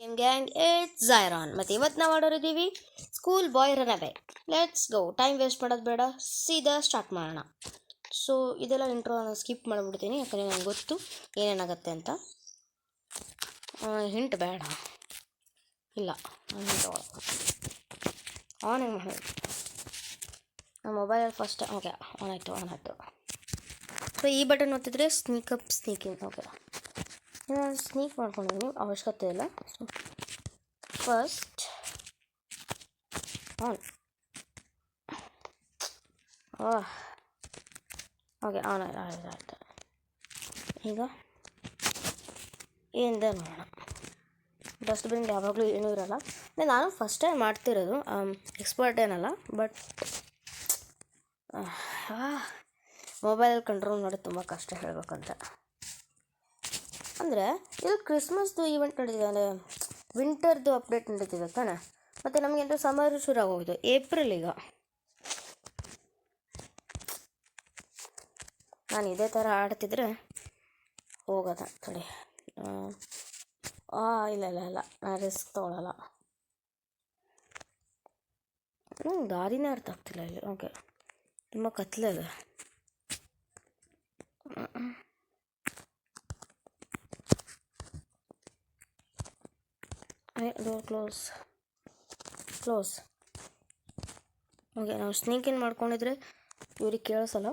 Gang it's ಝೈರಾನ್. ಮತ್ತು ಇವತ್ತು ನಾವು ಆಡೋರಿದ್ದೀವಿ school boy runaway. Let's go. Time waste ಮಾಡೋದು ಬೇಡ, ಸೀದಾ ಸ್ಟಾರ್ಟ್ ಮಾಡೋಣ. ಸೊ ಇದೆಲ್ಲ ಇಂಟ್ರೋ ನಾನು ಸ್ಕಿಪ್ ಮಾಡಿಬಿಡ್ತೀನಿ, ಯಾಕಂದರೆ ನನಗೆ ಗೊತ್ತು ಏನೇನಾಗುತ್ತೆ ಅಂತ. ಹಿಂಟ್ ಬೇಡ, ಇಲ್ಲ ಹಿಂಟ್ ಆನ್ ಹೆಂಗೆ ಮಾಡೋದು? ನಮ್ಮ ಮೊಬೈಲಲ್ಲಿ ಫಸ್ಟ್ ಓಕೆ ಆನ್ ಆಯಿತು. ಸೊ ಈ ಬಟನ್ ಒತ್ತಿದ್ರೆ ಸ್ನೀಕಪ್ ಸ್ನೀಕಿಂಗ್. ಓಕೆ, ನಾನು ಸ್ನೀಕ್ ಮಾಡ್ಕೊಂಡಿದ್ದೀನಿ, ಅವಶ್ಯಕತೆ ಇಲ್ಲ. So first on. Okay on ಆಯ್ತು. ಈಗ ಏನಿದೆ ನೋಡೋಣ. ಡಸ್ಟ್ಬಿನ್ ಯಾವಾಗಲೂ ಏನೂ ಇರೋಲ್ಲ. ನಾನು ಫಸ್ಟ್ ಟೈಮ್ ಮಾಡ್ತಿರೋದು, ಎಕ್ಸ್ಪರ್ಟ್ ಏನಲ್ಲ, ಬಟ್ ಮೊಬೈಲ್ ಕಂಟ್ರೋಲ್ ಮಾಡೋದು ತುಂಬ ಕಷ್ಟ ಹೇಳಬೇಕಂತ. ಅಂದರೆ ಇದು ಕ್ರಿಸ್ಮಸ್ದು ಈವೆಂಟ್ ನಡೀತಿದೆ, ಅಂದರೆ ವಿಂಟರ್ದು ಅಪ್ಡೇಟ್ ನಡೀತಿದೆ ತಾನೆ. ಮತ್ತು ನಮಗೆಂತ ಸಮ್ಮರ್ ಶುರು ಆಗೋಗಿದೆ, ಏಪ್ರಿಲ್. ಈಗ ನಾನು ಇದೇ ಥರ ಆಡ್ತಿದ್ರೆ ಹೋಗೋದ ತಡಿ. ಇಲ್ಲ ನಾನು ರಿಸ್ಕ್ ತೊಗೊಳಲ್ಲ. ದಾರಿನೇ ಅರ್ಥ ಆಗ್ತಿಲ್ಲ ಇಲ್ಲಿ. ಓಕೆ, ತುಂಬ ಕತ್ಲೆ ಇದೆ. Door close. ಓಕೆ, ನಾವು ಸ್ನೇಕ್ ಏನು ಮಾಡ್ಕೊಂಡಿದ್ರೆ ಇವ್ರಿಗೆ ಕೇಳಿಸಲ್ಲ.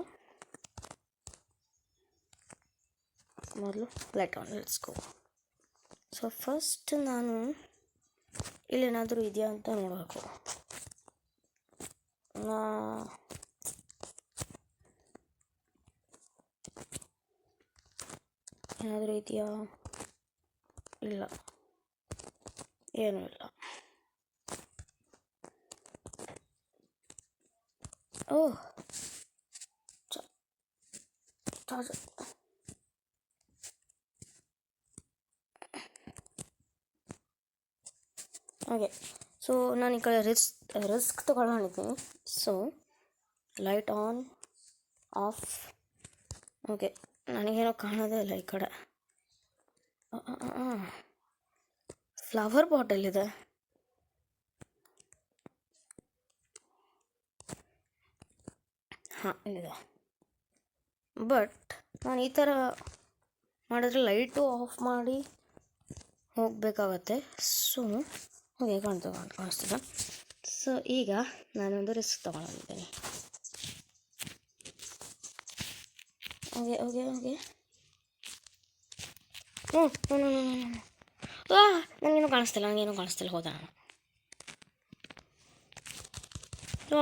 ಮೊದಲು light on, let's go. So first ನಾನು ಇಲ್ಲೇನಾದರೂ ಇದೆಯಾ ಅಂತ ನೋಡಬೇಕು. ಏನಾದರೂ ಇದೆಯಾ? ಇಲ್ಲ, ಏನೂ ಇಲ್ಲ. ಓಹ್, ಓಕೆ. ಸೊ ನಾನು ಈ ಕಡೆ ರಿಸ್ಕ್ ತೊಗೊಳ್ಳಿದ್ದೀನಿ. So light on, off. Okay, ನನಗೇನೋ ಕಾಣೋದೇ ಇಲ್ಲ ಈ ಕಡೆ. ಫ್ಲವರ್ ಬಾಟಲ್ ಇದೆ. ಇಲ್ಲಿದೆ. ಬಟ್ ನಾನು ಈ ಥರ ಮಾಡಿದ್ರೆ ಲೈಟು ಆಫ್ ಮಾಡಿ ಹೋಗಬೇಕಾಗತ್ತೆ. ಸೊ ಓಕೆ, ಕಾಣಿಸ್ತದೆ. ಸೊ ಈಗ ನಾನೊಂದು ರಿಸ್ಕ್ ತೊಗೊಂಡಿದ್ದೀನಿ. ಓಕೆ. ನನಗೇನು ಕಾಣಿಸ್ತಿಲ್ಲ. ಹೋದ ನೋ.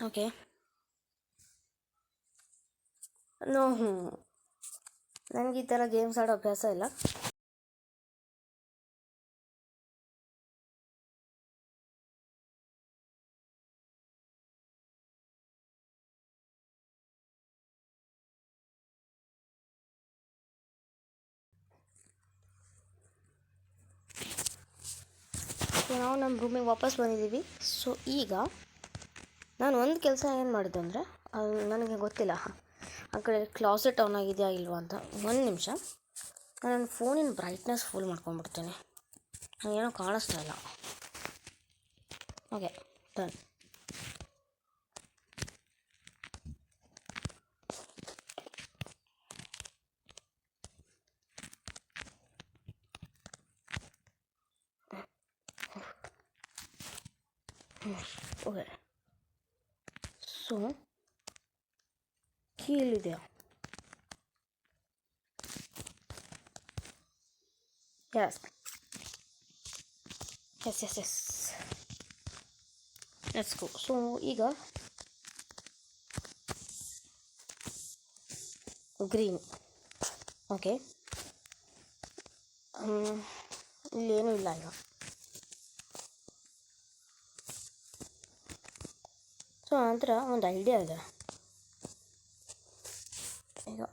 ಓಕೆ, ನನಗೆ ಈ ಥರ ಗೇಮ್ಸ್ ಆಡೋ ಅಭ್ಯಾಸ ಇಲ್ಲ. ನಾವು ನಮ್ಮ ರೂಮಿಗೆ ವಾಪಸ್ ಬಂದಿದ್ದೀವಿ. ಸೊ ಈಗ ನಾನು ಒಂದು ಕೆಲಸ ಏನು ಮಾಡಿದೆ ಅಂದರೆ, ಅದು ನನಗೆ ಗೊತ್ತಿಲ್ಲ ಆ ಕಡೆ ಕ್ಲಾಸೆಟ್ ಆನ್ ಆಗಿದೆಯಾ ಇಲ್ವಾ ಅಂತ. ಒಂದು ನಿಮಿಷ, ನಾನು ನನ್ನ ಫೋನಿನ ಬ್ರೈಟ್ನೆಸ್ ಫುಲ್ ಮಾಡ್ಕೊಂಡ್ಬಿಡ್ತೀನಿ. ನನಗೇನೋ ಕಾಣಿಸ್ತಾ ಇಲ್ಲ. Okay, done. ಓಕೆ, ಸೊ ಕೀಲಿದೆಯಾ? ಎಸ್. Let's go. ಸೊ ಈಗ ಗ್ರೀನ್. ಓಕೆ, ಇಲ್ಲೇನೂ ಇಲ್ಲ. ಈಗ ಸೊ ನಂತರ ಒಂದು ಐಡಿಯಾ ಇದೆ. ಈಗ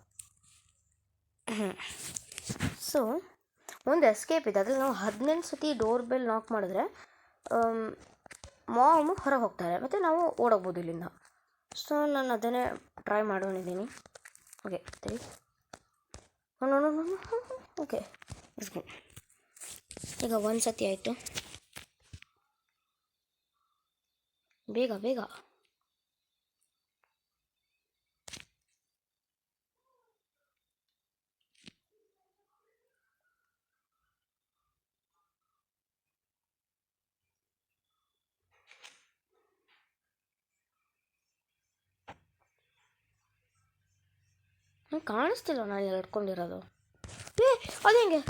ಸೊ ಒಂದು ಎಸ್ಕೇಪ್ ಇದೆ. ಅದ್ರಲ್ಲಿ ನಾವು 18 ಸತಿ ಡೋರ್ ಬೆಲ್ ನಾಕ್ ಮಾಡಿದ್ರೆ ಮಾಮ್ ಹೊರಗೆ ಹೋಗ್ತಾರೆ ಮತ್ತು ನಾವು ಓಡೋಗ್ಬೋದು ಇಲ್ಲಿಂದ. ಸೊ ನಾನು ಅದನ್ನೇ ಟ್ರೈ ಮಾಡೋಣಿದ್ದೀನಿ. ಓಕೆ ಸರಿ. ಓಕೆ ಈಗ ಒಂದು ಸತಿ ಆಯಿತು. ಬೇಗ ಬೇಗ. ನಂಗೆ ಕಾಣಿಸ್ತಿಲ್ಲ ನಾನು ಇಲ್ಲಿ ಇಟ್ಕೊಂಡಿರೋದು. ಅದು ಹೆಂಗೆ?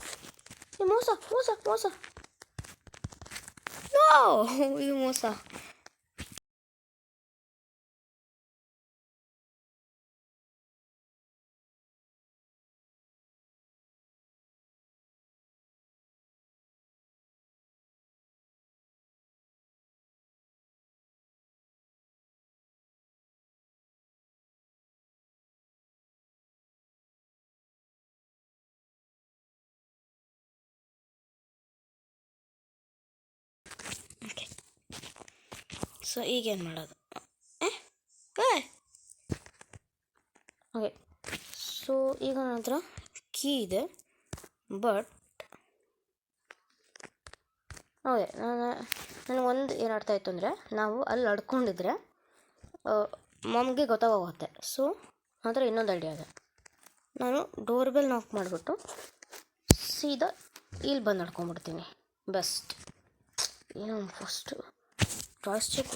ಮೋಸ ಮೋಸ ಮೋಸ. ಇದು ಮೋಸ. ಓಕೆ ಸೊ ಈಗೇನು ಮಾಡೋದು? ಓಕೆ ಸೊ ಈಗ ನನ್ನ ಹತ್ರ ಕೀ ಇದೆ, ಬಟ್ ಓಕೆ ನನಗೊಂದು ಏನು ಅರ್ಥ ಆಯಿತು ಅಂದರೆ, ನಾವು ಅಲ್ಲಿ ಅಡ್ಕೊಂಡಿದ್ರೆ ಮಮ್ಗೆ ಗೊತ್ತಾಗೋಗುತ್ತೆ. ಸೊ ನಂತರ ಇನ್ನೊಂದು ಐಡಿಯಾ ಇದೆ. ನಾನು ಡೋರ್ ಬೆಲ್ ನಾಕ್ ಮಾಡಿಬಿಟ್ಟು ಸೀದಾ ಇಲ್ಲಿ ಬಂದು ನಡ್ಕೊಂಡ್ಬಿಡ್ತೀನಿ. ಬೆಸ್ಟ್. ಏನು ಫಸ್ಟು ಚಾಯ್ಸ್ ಚೆಕ್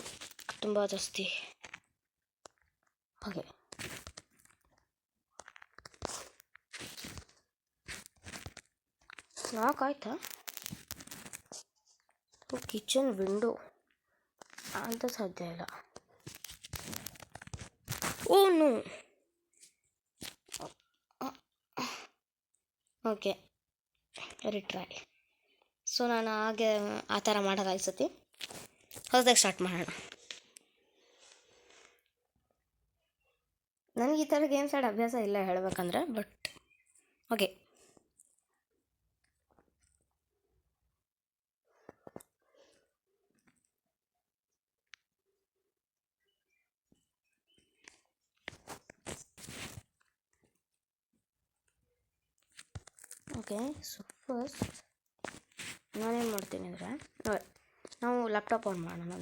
ತುಂಬ ಜಾಸ್ತಿ. ಹಾಗೆ ನಾಕ್ ಆಯ್ತಾ? ಕಿಚನ್ ವಿಂಡೋ ಅಂತ ಸಾಧ್ಯ ಇಲ್ಲ. ಓನು ಓಕೆ ರಿಟ್ರೈ. ಸೊ ನಾನು ಹಾಗೆ ಆ ಥರ ಮಾಡೋದು ಅನ್ಸುತ್ತೆ. ಹೊಸದಾಗಿ ಸ್ಟಾರ್ಟ್ ಮಾಡೋಣ. ನನಗೆ ಈ ಥರ ಗೇಮ್ಸ್ ಆಡೋ ಅಭ್ಯಾಸ ಇಲ್ಲ ಹೇಳಬೇಕಂದ್ರೆ, but okay. Okay so first ನಾನೇನು ಮಾಡ್ತೀನಿ ಅಂದರೆ, ನಾವು ಲ್ಯಾಪ್ಟಾಪ್ ಆನ್ ಮಾಡೋಣ.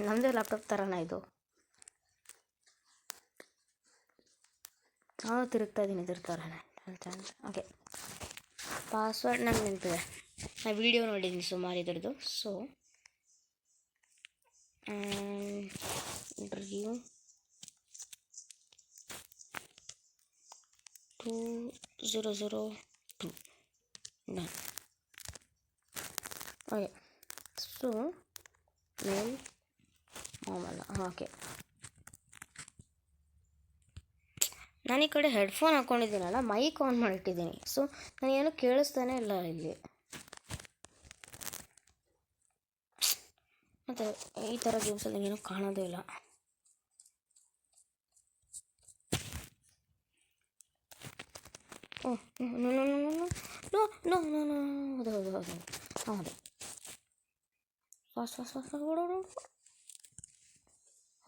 ನಮ್ಮದೇ ಲ್ಯಾಪ್ಟಾಪ್ ಥರನೇ ಇದು. ನಾನು ತಿರುಗ್ತಾ ಇದ್ದೀನಿ ಇದ್ರ ಥರನೇ ಹೇಳ್ತಾನೆ. ಓಕೆ ಪಾಸ್ವರ್ಡ್ ನಂಗೆ ನೆನಪಿದೆ, ನಾನು ವೀಡಿಯೋ ನೋಡಿದ್ದೀನಿ ಸುಮಾರು ಇದ್ರದ್ದು. So dream 2002 done. Okay so ಮೇಲ್ ಮಾಮಲ್ಲ. ಓಕೆ ನಾನು ಈ ಕಡೆ ಹೆಡ್ಫೋನ್ ಹಾಕ್ಕೊಂಡಿದ್ದೀನಲ್ಲ, ಮೈಕ್ ಆನ್ ಮಾಡಿಟ್ಟಿದ್ದೀನಿ. ಸೊ ನನಗೇನು ಕೇಳಿಸ್ತಾನೆ ಇಲ್ಲ ಇಲ್ಲಿ. ಮತ್ತು ಈ ಥರ ಗೇಮ್ಸಲ್ಲಿ ನನಗೇನು ಕಾಣೋದೇ ಇಲ್ಲ. Oh no no no no no no no ಹೌದು ಹೌದು ಹೌದು ಹೌದು. ಫಾಸ್ಟ್ ಫಾಸ್ಟ್ ಫಾಸ್ಟ್ ಓಡೋಡು.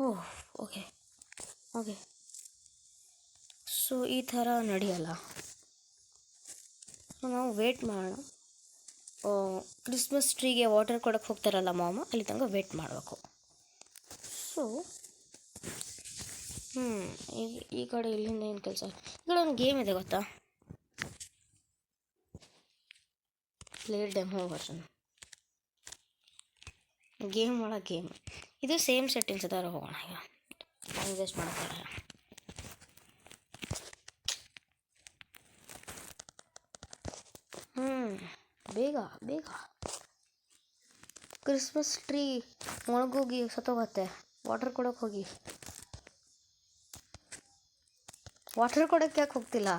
ಓಹ್ ಓಕೆ ಓಕೆ ಸೊ ಈ ಥರ ನಡೆಯಲ್ಲ. ಸೊ ನಾವು ವೇಟ್ ಮಾಡೋಣ. ಕ್ರಿಸ್ಮಸ್ ಟ್ರೀಗೆ ವಾಟರ್ ಕೊಡೋಕ್ಕೆ ಹೋಗ್ತಾರಲ್ಲ ಮಾಮ, ಅಲ್ಲಿ ತನಕ ವೇಟ್ ಮಾಡಬೇಕು. ಸೊ ಈ ಕಡೆ ಇಲ್ಲಿಂದ ಏನು ಕೆಲಸ? ಈ ಕಡೆ ಒಂದು ಗೇಮ್ ಇದೆ ಗೊತ್ತಾ, ಪ್ಲೇ ಡೆಮೋ ವರ್ಷನ್. ಗೇಮ್ ಒಳಗೆ ಗೇಮ್ ಇದು ಸೇಮ್ ಸೆಟ್ಟಿಂಗ್ಸ್ ಅದಾರ. ಹೋಗೋಣ ಈಗ, ಟೈಮ್ ವೇಸ್ಟ್ ಮಾಡ್ತಾರೆ. ಬೇಗ ಬೇಗ. ಕ್ರಿಸ್ಮಸ್ ಟ್ರೀ ಒಣಗೋಗಿ ಸತ್ತೋಗತ್ತೆ. ವಾಟರ್ ಕೊಡೋಕೆ ಹೋಗಿ. ವಾಟರ್ ಕೊಡೋಕ್ಕೆ ಯಾಕೆ ಹೋಗ್ತಿಲ್ಲ?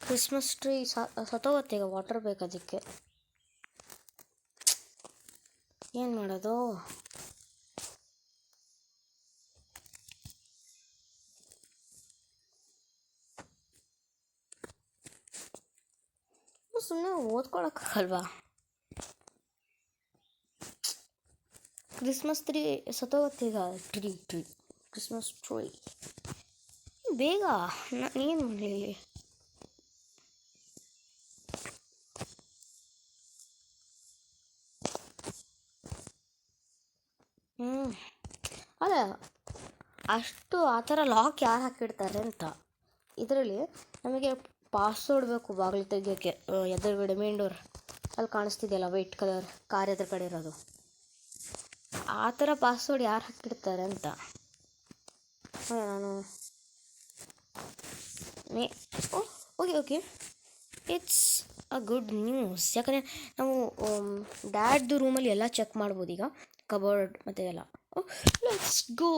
ಕ್ರಿಸ್ಮಸ್ ಟ್ರೀ ಸತ್ತೋಗತ್ತೆ ಈಗ, ವಾಟರ್ ಬೇಕು ಅದಕ್ಕೆ. ಏನು ಮಾಡೋದು? ಸುಮ್ಮನೆ ಓದ್ಕೊಳಕ್ಕಾಗಲ್ವಾ? ಕ್ರಿಸ್ಮಸ್ ಟ್ರೀ ಸತ್ತೋಗತ್ತೀಗ. ಟ್ರೀ ಕ್ರಿಸ್ಮಸ್ ಟ್ರೀ ಬೇಗ ಏನು ಮಾಡಲಿ? ಅಲ್ಲ, ಅಷ್ಟು ಆ ಥರ ಲಾಕ್ ಯಾರು ಹಾಕಿಡ್ತಾರೆ ಅಂತ. ಇದರಲ್ಲಿ ನಮಗೆ ಪಾಸ್ವರ್ಡ್ ಬೇಕು ಬಾಗಿಲು ತೆಗಿಯೋಕ್ಕೆ. ಎದುರುಗಡೆ ಮೇನ್ ಡೋರ್ ಅಲ್ಲಿ ಕಾಣಿಸ್ತಿದೆಯಲ್ಲ ವೈಟ್ ಕಲರ್ ಕಾರ್ ಎದುರು ಕಡೆ ಇರೋದು, ಆ ಥರ ಪಾಸ್ವರ್ಡ್ ಯಾರು ಹಾಕಿಡ್ತಾರೆ ಅಂತ. ನಾನು okay it's a good news. ಯಾಕಂದರೆ ನಾವು ಡ್ಯಾಡ್ದು ರೂಮಲ್ಲಿ ಎಲ್ಲ ಚೆಕ್ ಮಾಡ್ಬೋದು ಈಗ, ಕಬೋರ್ಡ್ ಮತ್ತು ಎಲ್ಲ. Let's go,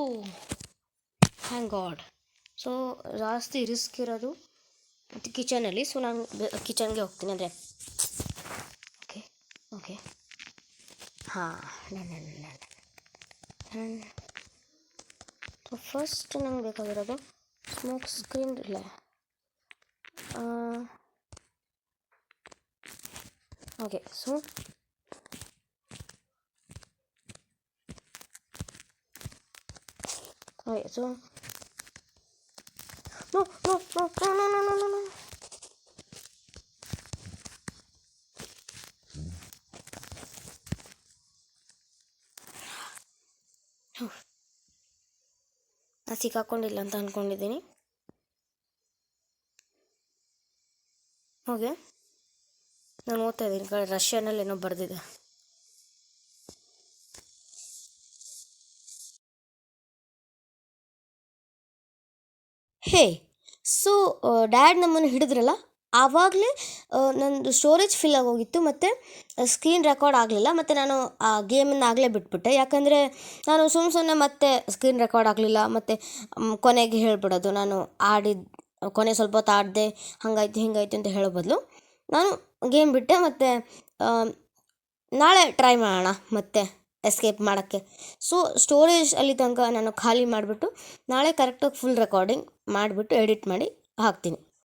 thank god. So ಜಾಸ್ತಿ ರಿಸ್ಕ್ ಇರೋದು ಮತ್ತು ಕಿಚನಲ್ಲಿ. ಸೊ ನಾನು ಕಿಚನ್ಗೆ ಹೋಗ್ತೀನಿ. ಅಂದರೆ ಓಕೆ ಹಾಂ, ಸೊ ಫಸ್ಟ್ ನಂಗೆ ಬೇಕಾಗಿರೋದು ಸ್ಮೋಕ್ ಸ್ಕ್ರೀನ್. ಇಲ್ಲ, ಓಕೆ. So no. ನಾನು ಸಿಕ್ಕಾಕೊಂಡಿಲ್ಲ ಅಂತ ಅಂದ್ಕೊಂಡಿದ್ದೀನಿ. ಓಕೆ, ನಾನು ಓದ್ತಾ ಇದ್ದೀನಿ. ಕಡೆ ರಷ್ಯಾನಲ್ಲಿ ಏನೋ ಬರೆದಿದೆ. ಹೇ, ಸೊ ಡ್ಯಾಡ್ ನಮ್ಮನ್ನು ಹಿಡಿದ್ರಲ್ಲ, ಆವಾಗಲೇ ನನ್ನದು ಸ್ಟೋರೇಜ್ ಫಿಲ್ ಆಗೋಗಿತ್ತು ಮತ್ತು ಸ್ಕ್ರೀನ್ ರೆಕಾರ್ಡ್ ಆಗಲಿಲ್ಲ. ಮತ್ತು ನಾನು ಆ ಗೇಮನ್ನು ಆಗಲೇ ಬಿಟ್ಬಿಟ್ಟೆ. ಯಾಕಂದರೆ ನಾನು ಸುಮ್ಮನೆ ಮತ್ತೆ ಸ್ಕ್ರೀನ್ ರೆಕಾರ್ಡ್ ಆಗಲಿಲ್ಲ ಮತ್ತು ಕೊನೆಗೆ ಹೇಳ್ಬಿಡೋದು ನಾನು ಕೊನೆ ಸ್ವಲ್ಪ ಹೊತ್ತು ಆಡಿದೆ, ಹಾಗಾಯ್ತು ಹಿಂಗಾಯ್ತು ಅಂತ ಹೇಳೋ ಬದಲು ನಾನು ಗೇಮ್ ಬಿಟ್ಟೆ. ಮತ್ತು ನಾಳೆ ಟ್ರೈ ಮಾಡೋಣ ಮತ್ತೆ ಎಸ್ಕೇಪ್ ಮಾಡೋಕ್ಕೆ. ಸೊ ಸ್ಟೋರೇಜ್ ಅಲ್ಲಿ ತನಕ ನಾನು ಖಾಲಿ ಮಾಡಿಬಿಟ್ಟು ನಾಳೆ ಕರೆಕ್ಟಾಗಿ ಫುಲ್ ರೆಕಾರ್ಡಿಂಗ್ ಮಾಡಿಬಿಟ್ಟು ಎಡಿಟ್ ಮಾಡಿ ಹಾಕ್ತೀನಿ.